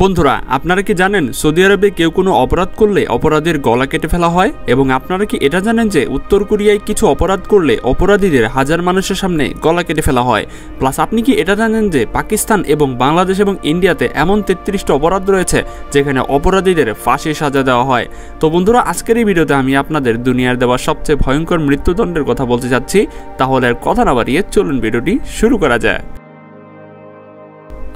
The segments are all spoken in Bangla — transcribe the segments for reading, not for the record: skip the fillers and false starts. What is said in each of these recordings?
বন্ধুরা, আপনারা কি জানেন সৌদি আরবে কেউ কোনো অপরাধ করলে অপরাধীর গলা কেটে ফেলা হয়? এবং আপনারা কি এটা জানেন যে উত্তর কোরিয়ায় কিছু অপরাধ করলে অপরাধীদের হাজার মানুষের সামনে গলা কেটে ফেলা হয়? প্লাস আপনি কি এটা জানেন যে পাকিস্তান এবং বাংলাদেশ এবং ইন্ডিয়াতে এমন 33টা অপরাধ রয়েছে যেখানে অপরাধীদের ফাঁসির সাজা দেওয়া হয়? তো বন্ধুরা, আজকের এই ভিডিওতে আমি আপনাদের দুনিয়ার দেওয়া সবচেয়ে ভয়ঙ্কর মৃত্যুদণ্ডের কথা বলতে যাচ্ছি। তাহলে আর কথা না বাড়িয়ে চলুন ভিডিওটি শুরু করা যায়।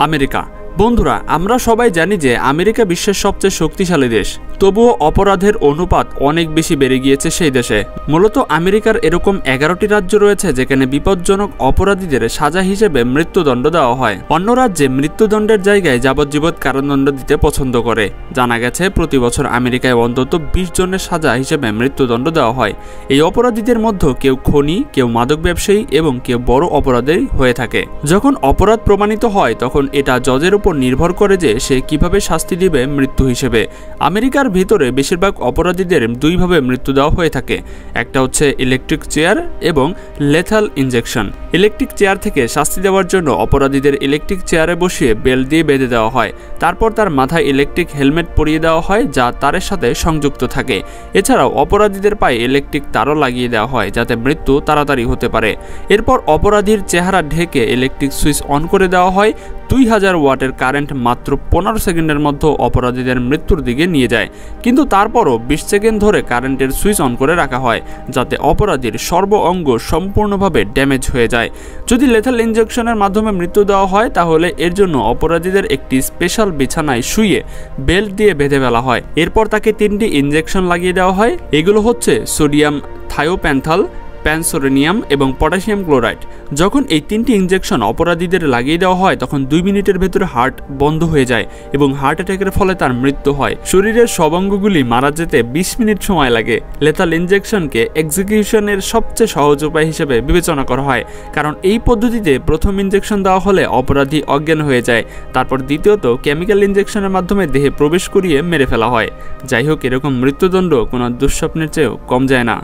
আমেরিকা। বন্ধুরা, আমরা সবাই জানি যে আমেরিকা বিশ্বের সবচেয়ে শক্তিশালী দেশ, তবুও অপরাধের অনুপাত অনেক বেশি বেড়ে গিয়েছে সেই দেশে। মূলত আমেরিকার এরকম 11টি রাজ্য রয়েছে যেখানে বিপজ্জনক অপরাধীদের সাজা হিসেবে মৃত্যুদণ্ড দেওয়া হয়। অন্য রাজ্যে মৃত্যুদণ্ডের জায়গায় যাবজ্জীবন কারাদণ্ড দিতে পছন্দ করে। জানা গেছে প্রতি বছর আমেরিকায় অন্তত 20 জনের সাজা হিসেবে মৃত্যুদণ্ড দেওয়া হয়। এই অপরাধীদের মধ্যে কেউ খনি, কেউ মাদক ব্যবসায়ী এবং কেউ বড় অপরাধী হয়ে থাকে। যখন অপরাধ প্রমাণিত হয় তখন এটা জজের উপর নির্ভর করে যে সে কিভাবে শাস্তি দিবে মৃত্যু হিসেবে। আমেরিকার ভিতরে বেশিরভাগ অপরাধীদের দুইভাবে মৃত্যু দেওয়া হয়ে থাকে। একটা হচ্ছে ইলেকট্রিক চেয়ার এবং লেথাল ইনজেকশন। ইলেকট্রিক চেয়ার থেকে শাস্তি দেওয়ার জন্য অপরাধীদের ইলেকট্রিক চেয়ারে বসিয়ে বেল্ট দিয়ে বেঁধে দেওয়া হয়। তারপর তার মাথায় ইলেকট্রিক হেলমেট পরিয়ে দেওয়া হয় যা তারের সাথে সংযুক্ত থাকে। এছাড়াও অপরাধীদের পায়ে ইলেকট্রিক তারও লাগিয়ে দেওয়া হয় যাতে মৃত্যু তাড়াতাড়ি হতে পারে। এরপর অপরাধীর চেহারা ঢেকে ইলেকট্রিক সুইচ অন করে দেওয়া হয়। 2000 ওয়াটের কারেন্ট মাত্র 15 সেকেন্ডের মধ্যে অপরাধীদের মৃত্যুর দিকে নিয়ে যায়। কিন্তু তারপরও 20 সেকেন্ড ধরে কারেন্টের সুইচ অন করে রাখা হয় যাতে অপরাধীর সর্ব অঙ্গ সম্পূর্ণভাবে ড্যামেজ হয়ে যায়। যদি লেথাল ইনজেকশনের মাধ্যমে মৃত্যু দেওয়া হয় তাহলে এর জন্য অপরাধীদের একটি স্পেশাল বিছানায় শুয়ে বেল্ট দিয়ে বেঁধে ফেলা হয়। এরপর তাকে 3টি ইনজেকশন লাগিয়ে দেওয়া হয়। এগুলো হচ্ছে সোডিয়াম থায়োপ্যান্থাল, প্যানসোরেনিয়াম এবং পটাশিয়াম ক্লোরাইড। যখন এই 3টি ইনজেকশন অপরাধীদের লাগিয়ে দেওয়া হয় তখন 2 মিনিটের ভেতরে হার্ট বন্ধ হয়ে যায় এবং হার্ট অ্যাটাকের ফলে তার মৃত্যু হয়। শরীরের সব অঙ্গগুলি মারা যেতে 20 মিনিট সময় লাগে। লেথাল ইনজেকশনকে এক্সিকিউশনের সবচেয়ে সহজ উপায় হিসেবে বিবেচনা করা হয়, কারণ এই পদ্ধতিতে প্রথম ইনজেকশন দেওয়া হলে অপরাধী অজ্ঞান হয়ে যায়। তারপর দ্বিতীয়ত কেমিক্যাল ইনজেকশনের মাধ্যমে দেহে প্রবেশ করিয়ে মেরে ফেলা হয়। যাই হোক, এরকম মৃত্যুদণ্ড কোনো দুঃস্বপ্নের চেয়েও কম যায় না।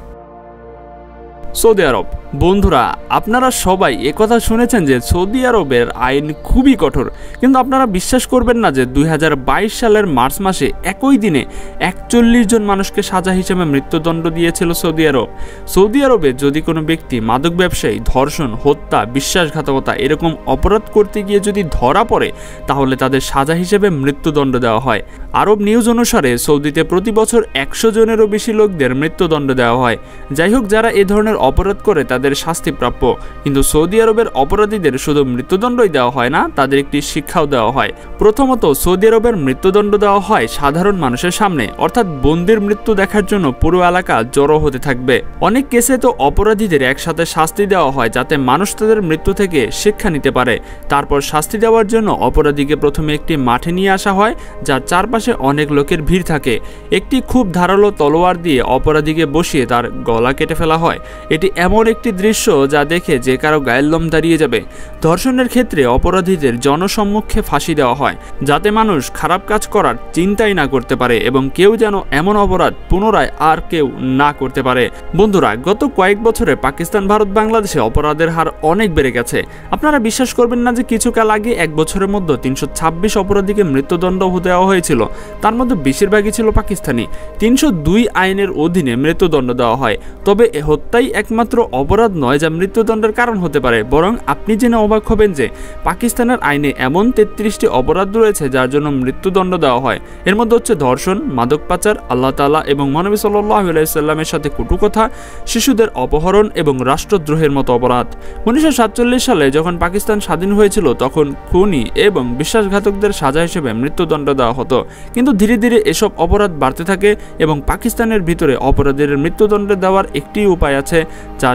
সৌদি আরব। বন্ধুরা, আপনারা সবাই একথা শুনেছেন যে সৌদি আরবের আইন খুবই কঠোর, কিন্তু আপনারা বিশ্বাস করবেন না যে 2022 সালের মার্চ মাসে একই দিনে 41 জন মানুষকে সাজা হিসেবে মৃত্যুদণ্ড দিয়েছিল সৌদি আরব। সৌদি আরবে যদি কোনো ব্যক্তি মাদক ব্যবসায়ী, ধর্ষণ, হত্যা, বিশ্বাসঘাতকতা এরকম অপরাধ করতে গিয়ে যদি ধরা পড়ে তাহলে তাদের সাজা হিসেবে মৃত্যুদণ্ড দেওয়া হয়। আরব নিউজ অনুসারে সৌদিতে প্রতি বছর 100 জনেরও বেশি লোকদের মৃত্যুদণ্ড দেওয়া হয়। যাই হোক, যারা এ ধরনের অপরাধ করে তাদের শাস্তি প্রাপ্য। কিন্তু সৌদি আরবের অপরাধীদের শুধু মৃত্যুদণ্ডই দেওয়া হয় না, তাদের একটি শিক্ষাও দেওয়া হয়। প্রথমত, সৌদি আরবের মৃত্যুদণ্ড দেওয়া হয় সাধারণ মানুষের সামনে, অর্থাৎ বন্দির মৃত্যু দেখার জন্য পুরো এলাকা জড়ো হতে থাকবে। অনেক কেসে তো অপরাধীদের একসাথে শাস্তি দেওয়া হয় যাতে মানুষ তাদের মৃত্যু থেকে শিক্ষা নিতে পারে। তারপর শাস্তি দেওয়ার জন্য অপরাধীকে প্রথমে একটি মাঠে নিয়ে আসা হয় যার চারপাশে অনেক লোকের ভিড় থাকে। একটি খুব ধারালো তলোয়ার দিয়ে অপরাধীকে বসিয়ে তার গলা কেটে ফেলা হয়। এটি এমন একটি দৃশ্য যা দেখে যে কারো গায়ের লোম দাঁড়িয়ে যাবে। ধর্ষণের ক্ষেত্রে অপরাধীদের জনসম্মুখে ফাঁসি দেওয়া হয় যাতে মানুষ খারাপ কাজ করার চিন্তাই না করতে পারে এবং কেউ যেন এমন অপরাধ পুনরায় আর কেউ না করতে পারে। বন্ধুরা, গত কয়েক বছরে পাকিস্তান, ভারত, বাংলাদেশে অপরাধের হার অনেক বেড়ে গেছে। আপনারা বিশ্বাস করবেন না যে কিছুকাল আগে 1 বছরের মধ্যে 326 অপরাধীকে মৃত্যুদণ্ড দেওয়া হয়েছিল। তার মধ্যে বেশিরভাগই ছিল পাকিস্তানি। 302 আইনের অধীনে মৃত্যুদণ্ড দেওয়া হয়। তবে হত্যাই একমাত্র অপরাধ নয় যা মৃত্যুদণ্ডের কারণ হতে পারে, বরং আপনি জেনে অবাক হবেন যে পাকিস্তানের আইনে এমন 33টি অপরাধ রয়েছে যার জন্য মৃত্যুদণ্ড দেওয়া হয়। এর মধ্যে হচ্ছে ধর্ষণ, মাদক পাচার, আল্লাহ তাআলা এবং মহানবী সাল্লাল্লাহু আলাইহি সাল্লামের সাথে কটুকথা, শিশুদের অপহরণ এবং রাষ্ট্রদ্রোহের মতো অপরাধ। 1947 সালে যখন পাকিস্তান স্বাধীন হয়েছিল তখন খুনি এবং বিশ্বাসঘাতকদের সাজা হিসেবে মৃত্যুদণ্ড দেওয়া হতো, কিন্তু ধীরে ধীরে এসব অপরাধ বাড়তে থাকে এবং পাকিস্তানের ভিতরে অপরাধীর মৃত্যুদণ্ড দেওয়ার একটি উপায় আছে,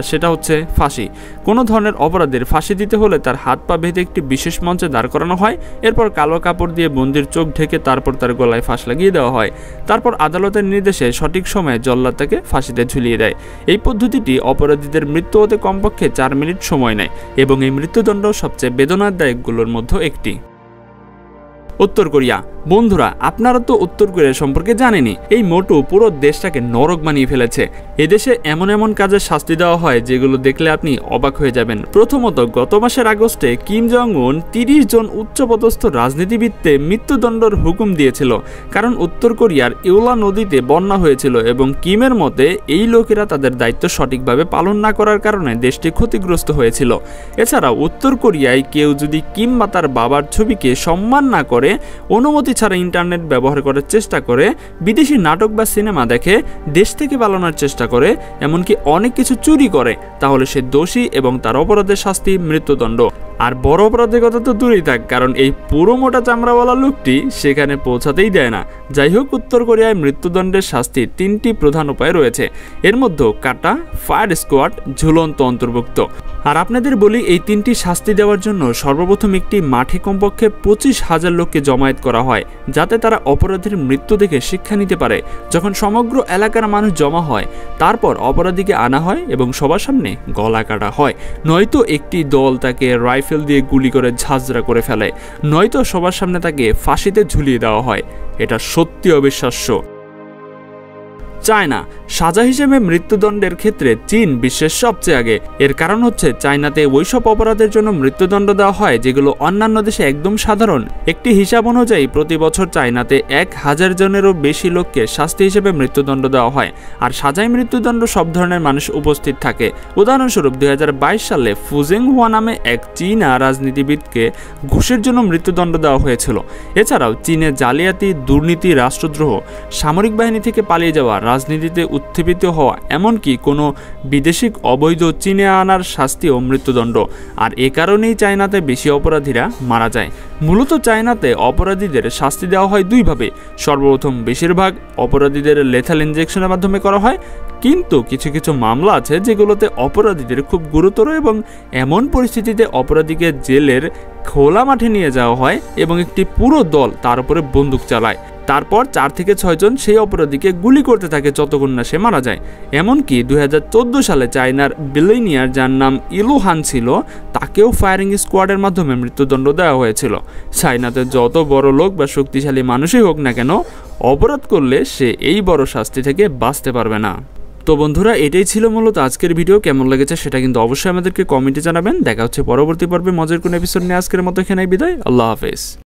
সেটা হচ্ছে ফাঁসি। কোনো ধরনের অপরাধীর ফাঁসি দিতে হলে তার হাত পা বেঁধে একটি বিশেষ মঞ্চে দাঁড় করানো হয়। এরপর কালো কাপড় দিয়ে বন্দির চোখ ঢেকে তারপর তার গলায় ফাঁস লাগিয়ে দেওয়া হয়। তারপর আদালতের নির্দেশে সঠিক সময়ে জল্লাদ তাকে ফাঁসিতে ঝুলিয়ে দেয়। এই পদ্ধতিটি অপরাধীদের মৃত্যু হতে কমপক্ষে 4 মিনিট সময় নেয় এবং এই মৃত্যুদণ্ড সবচেয়ে বেদনাদায়কগুলোর মধ্যে একটি। উত্তর কোরিয়া। বন্ধুরা, আপনারা তো উত্তর কোরিয়া সম্পর্কে জানেনই। এই মোটু পুরো দেশটাকে নরক বানিয়ে ফেলেছে। এদেশে এমন এমন কাজের শাস্তি দেওয়া হয় যেগুলো দেখলে আপনি অবাক হয়ে যাবেন। প্রথমত, গত মাসের আগস্টে কিম জং উন 30 জন উচ্চপদস্থ রাজনীতিবিদকে মৃত্যুদণ্ডের হুকুম দিয়েছিল, কারণ উত্তর কোরিয়ার ইউলা নদীতে বন্যা হয়েছিল এবং কিমের মতে এই লোকেরা তাদের দায়িত্ব সঠিকভাবে পালন না করার কারণে দেশটি ক্ষতিগ্রস্ত হয়েছিল। এছাড়াও উত্তর কোরিয়ায় কেউ যদি কিম বা তার বাবার ছবিকে সম্মান না করে, অনুমতি ছাড়া ইন্টারনেট ব্যবহার করার চেষ্টা করে, বিদেশি নাটক বা সিনেমা দেখে, দেশ থেকে পালানোর চেষ্টা করে, এমনকি অনেক কিছু চুরি করে, তাহলে সে দোষী এবং তার অপরাধের শাস্তি মৃত্যুদণ্ড। আর বড় অপরাধের কথা তো দূরেই থাক, কারণ এই পুরো মোটা চামড়াওয়ালা লোকটি সেখানে পৌঁছাতেই দেয় না। যাই হোক, উত্তর কোরিয়ায় মৃত্যুদণ্ডের শাস্তির 3টি প্রধান উপায় রয়েছে। এর মধ্যে কাটা, ফায়ার স্কোয়াড, ঝুলন্ত অন্তর্ভুক্ত। আর আপনাদের বলি, এই 3টি শাস্তি দেওয়ার জন্য সর্বপ্রথম একটি মাঠে কমপক্ষে 25,000 লোককে জমায়েত করা হয়, যাতে তারা অপরাধীর মৃত্যু দেখে শিক্ষা নিতে পারে। যখন সমগ্র এলাকার মানুষ জমা হয়, তারপর অপরাধীকে আনা হয় এবং সবার সামনে গলা কাটা হয়। নয়তো একটি দল তাকে রাইফেল দিয়ে গুলি করে ঝাঁঝরা করে ফেলে, নয়তো সবার সামনে তাকে ফাঁসিতে ঝুলিয়ে দেওয়া হয়। এটা সত্যি অবিশ্বাস্য। চায়না। সাজা হিসেবে মৃত্যুদণ্ডের ক্ষেত্রে চীন বিশ্বের সবচেয়ে আগে। এর কারণ হচ্ছে চায়নাতে ওইসব অপরাধের জন্য মৃত্যুদণ্ড দেওয়া হয় যেগুলো অন্যান্য দেশে একদম সাধারণ। একটি হিসাব অনুযায়ী প্রতি বছর চায়নাতে 1000 জনেরও বেশি লোককে শাস্তি হিসেবে মৃত্যুদণ্ড দেওয়া হয়। আর সাজায় মৃত্যুদণ্ড সব ধরনের মানুষ উপস্থিত থাকে। উদাহরণস্বরূপ 2022 সালে ফুজেং হুয়া নামে এক চীনা রাজনীতিবিদকে ঘুষের জন্য মৃত্যুদণ্ড দেওয়া হয়েছিল। এছাড়াও চীনে জালিয়াতি, দুর্নীতি, রাষ্ট্রদ্রোহ, সামরিক বাহিনী থেকে পালিয়ে যাওয়া, রাজনীতিতে উত্থিত হওয়া, এমনকি কোনো বিদেশি অবৈধ চীনে আনার শাস্তিও মৃত্যুদণ্ড। আর এ কারণেই চায়নাতে বেশি অপরাধীরা মারা যায়। মূলত চায়নাতে অপরাধীদের শাস্তি দেওয়া হয় দুইভাবে। সর্বপ্রথম বেশিরভাগ অপরাধীদের লেথাল ইনজেকশনের মাধ্যমে করা হয়, কিন্তু কিছু কিছু মামলা আছে যেগুলোতে অপরাধীদের খুব গুরুতর এবং এমন পরিস্থিতিতে অপরাধীকে জেলের খোলা মাঠে নিয়ে যাওয়া হয় এবং একটি পুরো দল তার উপরে বন্দুক চালায়। তারপর 4 থেকে 6 জন সেই অপরাধীকে গুলি করতে থাকে যতক্ষণ না সে মারা যায়। এমনকি 2014 সালে চায়নার বিলিনিয়ার, যার নাম ইলু হান ছিল, তাকেও ফায়ারিং স্কোয়াডের মাধ্যমে মৃত্যুদণ্ড দেওয়া হয়েছিল। চায়নাতে যত বড় লোক বা শক্তিশালী মানুষই হোক না কেন, অপরাধ করলে সে এই বড় শাস্তি থেকে বাঁচতে পারবে না। তো বন্ধুরা, এটাই ছিল মূলত আজকের ভিডিও। কেমন লেগেছে সেটা কিন্তু অবশ্যই আমাদেরকে কমেন্টে জানাবেন। দেখা হচ্ছে পরবর্তী পর্বে মজার কোনো এপিসোড নিয়ে। আজকের মতো এখানেই বিদায়। আল্লাহ হাফেজ।